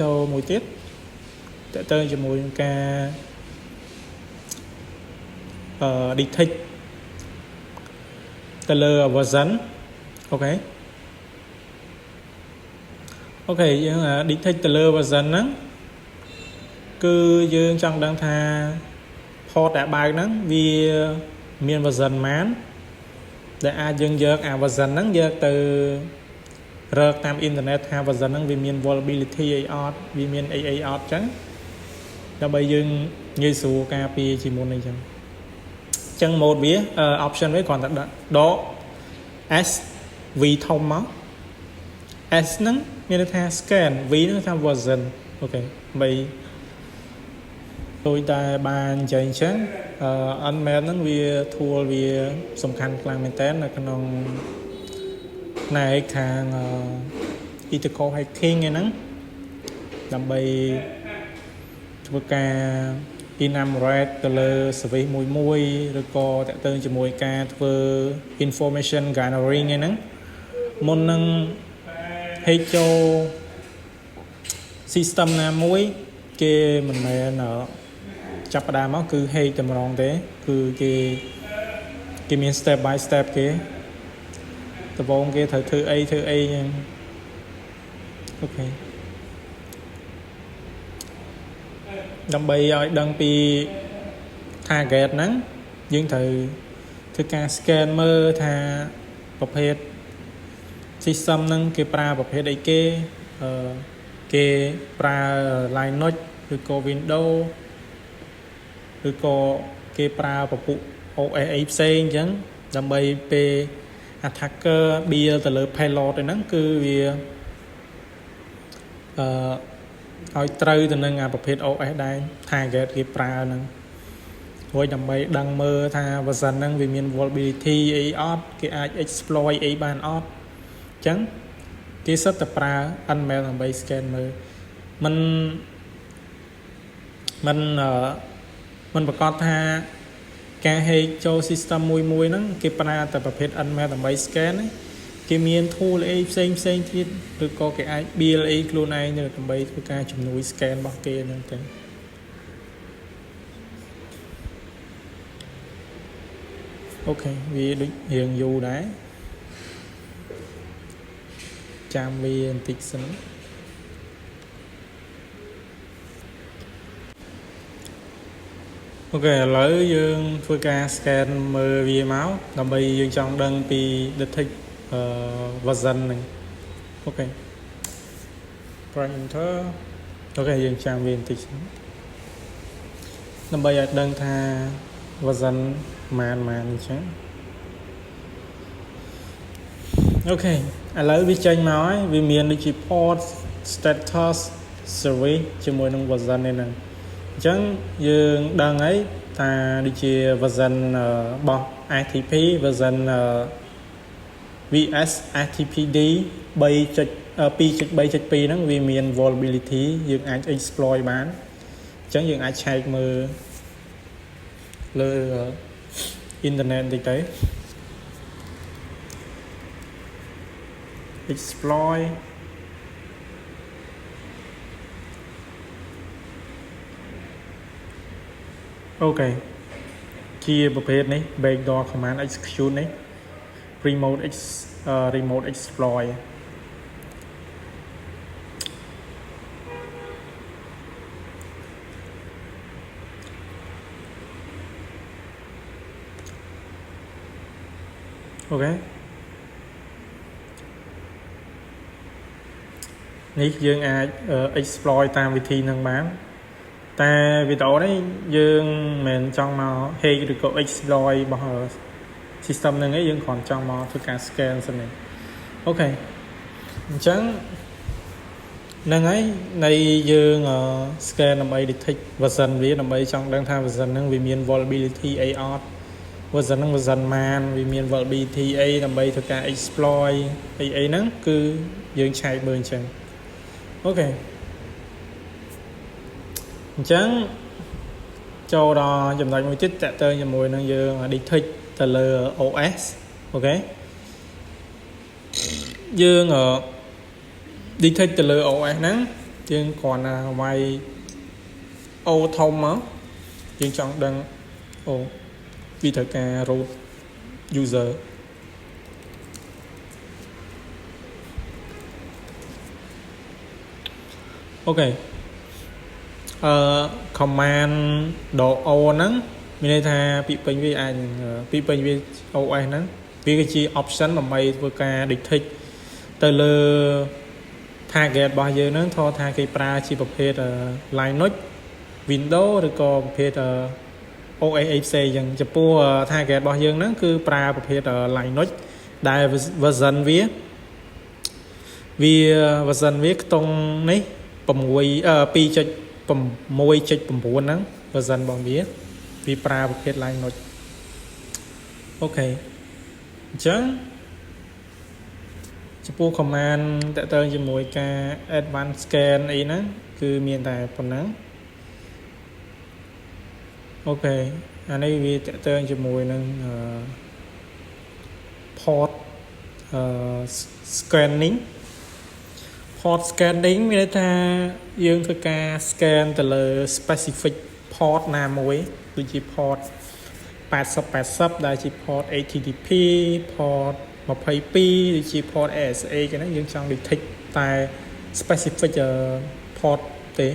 ចូលមួយទៀតតើតើជាមួយនឹងការ detect ទៅលើ version អូខេយើង detect ទៅលើ version ហ្នឹងគឺយើងចង់ដឹងថា port ដែលបើកហ្នឹងវាមាន version ប៉ុន្មានដែលអាចយើងយកអា version ហ្នឹងយកទៅរកតាមអ៊ីនធឺណិតថា version ហ្នឹងវាមាន vulnerability អីអត់វាមានអីអត់ចឹងដើម្បីយើងងាយស្រួលការពារជាមុនអីចឹងចឹង mode វា option វាគ្រាន់តែដក S V ធំមក S ហ្នឹងមានន័យថា scan V ហ្នឹងថា version អូខេបីដូចតែបានចែងចឹងunmap ហ្នឹងវា tool វាសំខាន់ខ្លាំងមែនតើនៅក្នុងផ្នែកខាង ethical hacking ហ្នឹងដើម្បីធ្វើការ enumerate ទៅលើ service មួយឬក៏តាក់ទងជាមួយការធ្វើ information gathering ហ្នឹងមុននឹង hack ចូល system ណាមួយគេមិនមែនចាប់ផ្ដើមមកគឺ hack តែម្ដងទេគឺគេមាន step by step គេដំបូងគេត្រូវធ្វើអីចឹងអូខេដើម្បីឲ្យដឹងពី target ហ្នឹងយើងត្រូវធ្វើការ scan មើលថាប្រភេទ system ហ្នឹងគេប្រើប្រភេទអីគេប្រើ Linux ឬក៏ Windows ឬក៏គេប្រើពពុះ OS អីផ្សេងអញ្ចឹងដើម្បីពេល attacker build ទៅលើ payload ហ្នឹងគឺវាឲ្យត្រូវទៅនឹងអាប្រភេទ OS ដែរ target គេប្រើហ្នឹងរួចដើម្បីដឹងមើលថា version ហ្នឹងវាមាន vulnerability អីអត់គេអាច exploit អីបានអត់អញ្ចឹងគេសិតតែប្រើ unmail ដើម្បី scan មើលមិនប្រកាសថាការ hack ចូល system មួយហ្នឹងគេប្រើតែប្រភេទ unmail ដើម្បី scan គេមាន tool អីផ្សេងទៀតឬក៏គេអាច build អីខ្លួនឯងដើម្បីធ្វើការជំនួយ scan របស់គេហ្នឹងទៅអូខេវាដូចរៀងយូរដែរចាំវាបន្តិចសិនអូខេឥឡូវយើងធ្វើការ scan មើលវាមកដើម្បីយើងចង់ដឹងពី detect version ហ្នឹងអូខេ press enter អូខេយើងចាំវាបន្តិចដើម្បីឲ្យដឹងថា version ម៉ានអញ្ចឹងអូខេឥឡូវវាចេញមកហើយវាមានដូចជា port status service ជាមួយនឹង version នេះហ្នឹងអញ្ចឹងយើងដឹងហើយថាដូចជា version របស់ ITP version VS HTTPD 2.3.2 ហ្នឹងវាមាន vulnerability យើងអាច exploit បានអញ្ចឹងយើងអាច check មើលលើ internet តិចទៅ exploit អូខេជាប្រភេទនេះ backdoor command execute នេះ remote exploit អូខេនេះយើងអាច exploit តាមវិធីនឹងបានតែវីដេអូនេះយើងមិនចង់មក hack ឬក៏ exploit របស់ system ហ្នឹងឯងយើងគ្រាន់ចង់មកធ្វើការ scan សិនទេអូខេអញ្ចឹងហ្នឹងហើយនៃយើង scan ដើម្បី detect version វាដើម្បីចង់ដឹងថា version ហ្នឹងវាមាន vulnerability អីអត់ version ហ្នឹង version ម៉ានវាមាន vulnerability អីដើម្បីធ្វើការ exploit អីហ្នឹងគឺយើង check មើលអញ្ចឹងអូខេអញ្ចឹងចូលដល់ចំណុចមួយទៀតតើតើជាមួយនឹងយើង detect ទៅលើ OS អូខេយើង detect ទៅលើ OS ហ្នឹង យើងគ្រាន់តែវាយអូធំមកយើងចង់ដឹងអូវាត្រូវការ root user អូខេcommand .o ហ្នឹងមានន័យថាពាក្យពេញវាអាចពាក្យពេញវា OS ហ្នឹងវាគឺជា option ដើម្បីធ្វើការ detect ទៅលើ target របស់យើងហ្នឹងថាគេប្រើជាប្រភេទ Linux Windows ឬក៏ប្រភេទ OS អីផ្សេងអញ្ចឹងចំពោះ target របស់យើងហ្នឹងគឺប្រើប្រភេទ Linux ដែល version វា version វាខ្ទង់នេះ2.6.9 ហ្នឹង version របស់វាប្រើប្រភេទ Linux អូខេអញ្ចឹងចំពោះ command តើតើជាមួយការ advanced scan អីហ្នឹងគឺមានតែប៉ុណ្ណឹងអូខេអានេះវាតើតើជាមួយនឹងport scanning port scanning មានន័យថាយើងធ្វើការ scan ទៅលើ specific port ណាមួយដូចជា port 8080ដែលជា port HTTP port 22ដូចជា port ASA ចឹងយើងចង់ detect តែ specific port ទេអ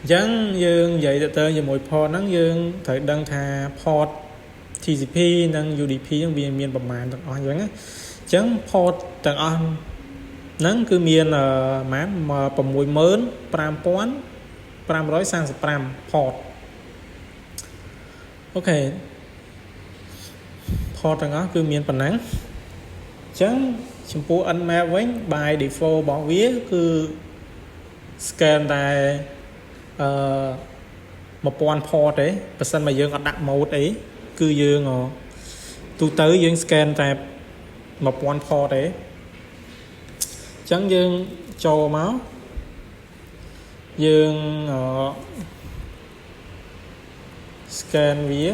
ញ្ចឹងយើងនិយាយទៅជាមួយ port ហ្នឹងយើងត្រូវដឹងថា port TCP និង UDP ហ្នឹងវាមានប្រមាណទាំងអស់អញ្ចឹងអញ្ចឹង port ទាំងអស់ហ្នឹងគឺមាន65535 port អូខេ port ទាំងអស់គឺមានប៉ុណ្ណឹងអញ្ចឹងចំពោះ nmap វិញ by default របស់វាគឺ scan តែ1000 port ទេបើសិនមកយើងអត់ដាក់ mode អីគឺយើងទូទៅយើង scan តែ1000 port ទេអញ្ចឹងយើងចូលមកយើងscan វា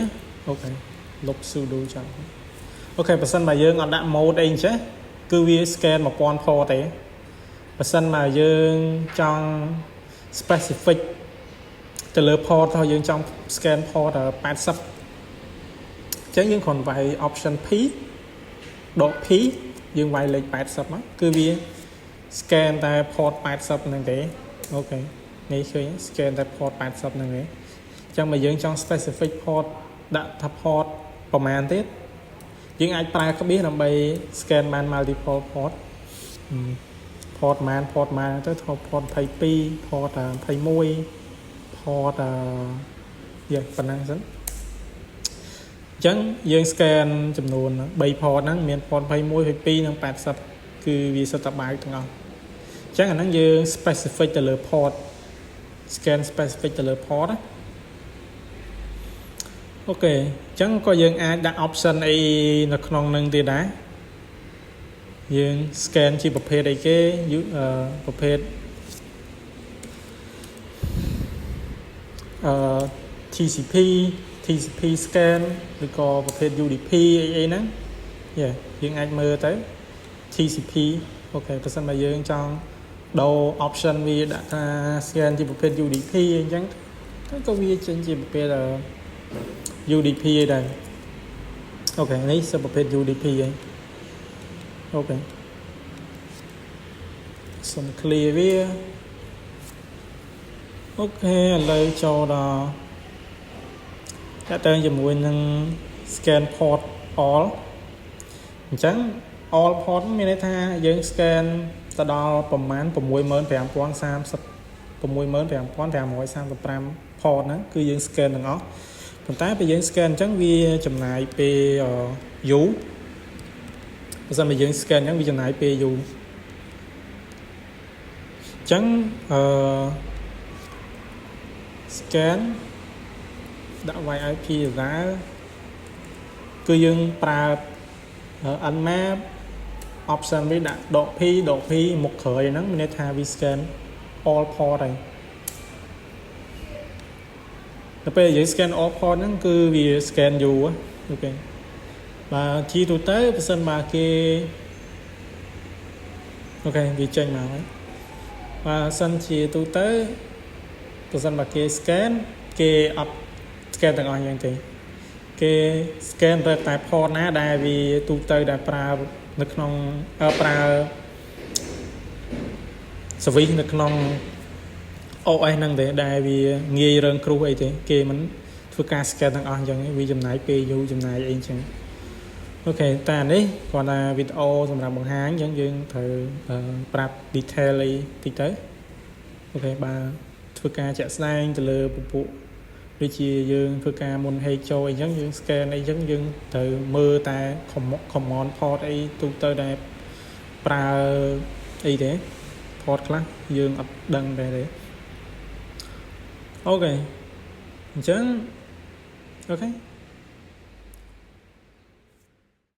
អូខេលុប sudo ចាំអូខេបើសិនបើយើងអត់ដាក់ mode អីអញ្ចឹងគឺវា scan 1000 port ទេបើសិនមកយើងចង់ specific ទៅលើ port ថាយើងចង់ scan port 80អញ្ចឹងយើងគ្រាន់វាយ option P ដក P យើងវាយលេខ80មកគឺវា scan តែ port 80ហ្នឹងទេអូខេនេះឃើញ scan តែ port 80ហ្នឹងទេអញ្ចឹងបើយើងចង់ specific port ដាក់ថា port ប្រមាណទៀតយើងអាចប្រើក្បៀសដើម្បី scan បាន multiple port port ម៉ានទៅថត port 22 port 21 port យ៉ាងប៉ុណ្ណឹងសិនអញ្ចឹងយើង scan ចំនួន3 port ហ្នឹងមាន port 21 22និង80គឺវាសុទ្ធតែបើកទាំងអស់អញ្ចឹងអាហ្នឹងយើង specific ទៅលើ port scan specific ទៅលើ port ណាអូខេអញ្ចឹងក៏យើងអាចដាក់ option អីនៅក្នុងនឹងទៀតដែរយើង scan ជាប្រភេទអីគេប្រភេទTCP scan ឬក៏ប្រភេទ UDP អីហ្នឹងយើងអាចមើលទៅ TCP អូខេបើសិនបើយើងចង់ដូរ option វាដាក់ថា scan ជាប្រភេទ UDP អញ្ចឹងក៏វាចេញជាប្រភេទUDP ឯដែរអូខេនេះជាប្រភេទ UDP ឯងអូខេសុំ clear វាអូខេឥឡូវចូលដល់តើតើជាមួយនឹង scan port all អញ្ចឹង all port មានន័យថាយើង scan ទៅដល់ប្រមាណ 65535 port ហ្នឹងគឺយើង scan ទាំងអស់ប៉ុន្តែពេលយើង scan អញ្ចឹងវាចំណាយពេលយូរបើសិនបើយើង scan អញ្ចឹងវាចំណាយពេលយូរអញ្ចឹងscan ដាក់ YIP ដែរគឺយើងប្រើ nmap option វាដាក់ដក P មុខក្រោយហ្នឹងមានន័យថាវា scan all port ហើយដល់ពេលយើង scan all port ហ្នឹងគឺវា scan យូរអូខេបាទជាទូទៅបើសិនបើគេអូខេវាចេញមកហើយ và sân chỉ tu tới tôi sân bạc kia scan kia up scan từng anh thế kia scan về tại port ná đại vì tu tới đại pra nước nông pra sở vi nước nông ô ai năng thế đại vì nghe rừng crew ấy thế kia mìnhធ្វើការ scan ទាំងអស់អញ្ចឹងវាចំណាយពេលយូរចំណាយអីអញ្ចឹងអូខេតែនេះគាត់ថាវីដេអូសម្រាប់បង្ហាញអញ្ចឹងយើងត្រូវប្រាប់ detail អីតិចទៅអូខេបើធ្វើការចាក់ស្ដែងទៅលើពពួកដូចជាយើងធ្វើការមុនហេចូលអីអញ្ចឹងយើង scan អីអញ្ចឹងយើងត្រូវមើលតែ command port អីទូទៅដែលប្រើអីទេ port ខ្លះយើងអត់ដឹងដែរទេអូខេអញ្ចឹងOkay.